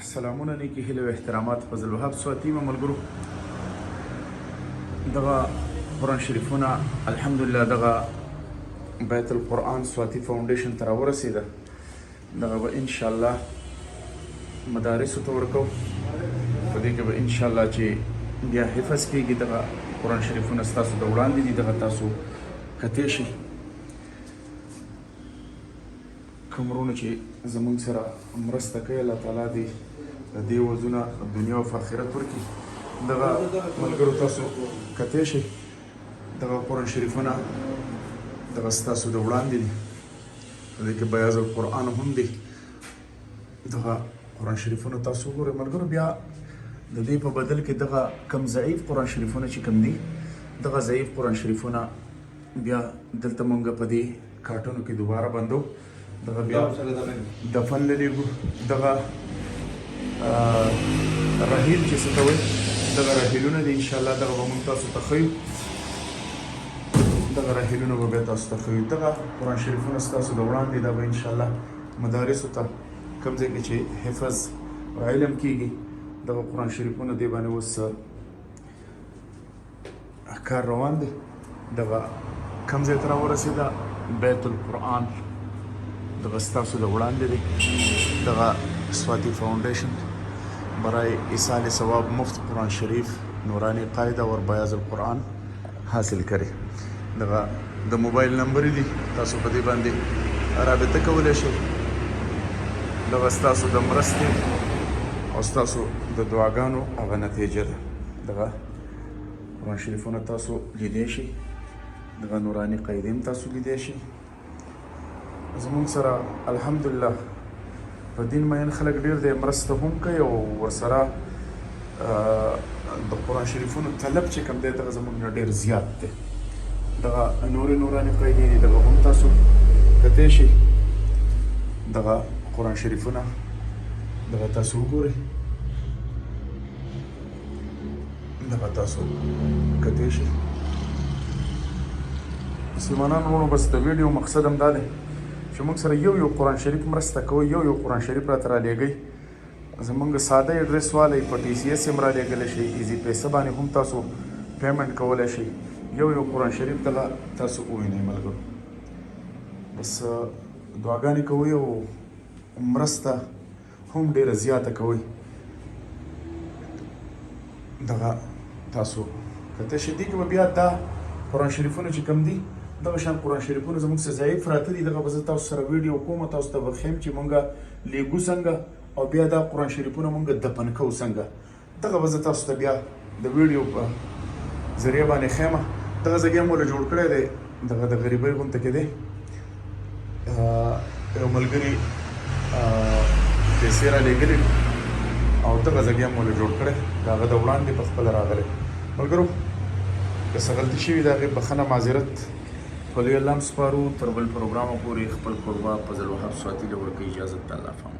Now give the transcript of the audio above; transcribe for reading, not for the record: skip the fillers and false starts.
سلامونه نیکی هیله و احترامات فضل الوهاب سواتی ملګرو دغه قرآن شریفونه الحمدلله دغه بیت القرآن سواتی فاونډیشن ته راورسېده. دغه به انشاءالله مدارسو ته ورکو. په دې کې به انشاءالله چې بیا حفظ کېږي دغه قرآن شریفونه ستاسو د وړاندې دي. دغه تاسو کتې شئ کوم ورونه چې زموږ سره مرسته کوي الله تعالی دې د دې وزونه دنیا او آخرت ورکړي. دغه ملګرو تاسو کتې شئ دغه قرآن شریفونه دغه ستاسو د وړاندې دي. په دې کې بیاض القرآن هم دی. دغه قرآن شریفونه تاسو وګورئ ملګرو. بیا د دې په بدل کې دغه کم ضعیف قرآن شریفونه چې کم دي دغه ضعیف قرآن شریفونه بیا دلته مونږ په دې کارټونو کې دوباره بندو. دغه بیا دفن للیږو. دغه رحیل چې څه ته وایي دغه رحیلونه دي انشاءالله دغه به مونږ تاسو ته ښیو. دغه رحیلونه به بیا تاسو ته ښیو. دغه قرآن شریفونه ستاسو د وړاندې دا به انشاءالله مدارسو ته کوم ځای کې چې حفظ او علم کېږي دغه قرآن شریفونه دې باندې اوس کار روان دی. دغه کوم ځای ته راورسېده بیت القرآن دغه ستاسو د وړاندې دی. دغه سواتی فاؤنڈیشن برای ایصال ثواب مفت قرآن شریف نورانی قاعده اور بیاض القرآن حاصل کرے. دغه د موبایل نمبر دی تاسو په دې باندې رابطه کولی شئ. دغه ستاسو د مرستې او ستاسو د دعاګانو هغه نتیجه ده. دغه قرآن شریفونه تاسو لیدی شئ. دغه نورانی قاعده هم تاسو لیدی شئ. زموږ سره الحمدلله په دین مین خلک ډېر دی مرسته هم کوي او ورسره د قرآن شریفونو طلب چې کوم دی دغه زموږ نه ډېر زیات دی. دغه نورانی قاعدې دي دغه هم تاسو کتلی شئ. دغه قرآن شریفونه دغه تاسو وګورئ. دغه تاسو کتلی شئ. مسلمانانو وروڼو بس د ویډیو مقصد هم دا دی چې موږ سره یو قرآن شریف مرسته کوئ. یو قرآن شریف راته رالیږئ. زموږ ساده ایډرس والی په ټي سی ایس هم رالیږلی شئ. ایزي پیسه باندې هم تاسو پیمنټ کولی شئ. یو قرآن شریف دغه تاسو ووینئ ملګرو. بس دعاګانې کوئ او مرسته هم ډېره زیاته کوئ. دغه تاسو کته شئ. دې کې به بیا دا قرآن شریفونه چې کوم دي دغه شان قرآن شریفونه زموږ څه ضعیف راته دي. دغه به زه تاسو سره ویډیو کوم تاسو ته به ښیم چې مونږ لیږو څنګه او بیا دا قرآن شریفونه مونږ دفن کوو څنګه. دغه به زه تاسو ته بیا د ویډیو په ذریعه باندې ښیم. دغه ځای هم ولې جوړ کړی دی دغه د غریبۍ غونته کې دی. یو ملګري پیسې رالیږلي او دغه ځای هم ولې جوړ کړی د هغه د وړاندې په خپله راغلی. ملګرو که څه غلطي شوي د هغې بښنه معذرت خدای الله هم سپارو. تر بل پروګرامه پورې خپل قربا فضل الوهاب سواتی له ورکوي اجازت د الله فهم.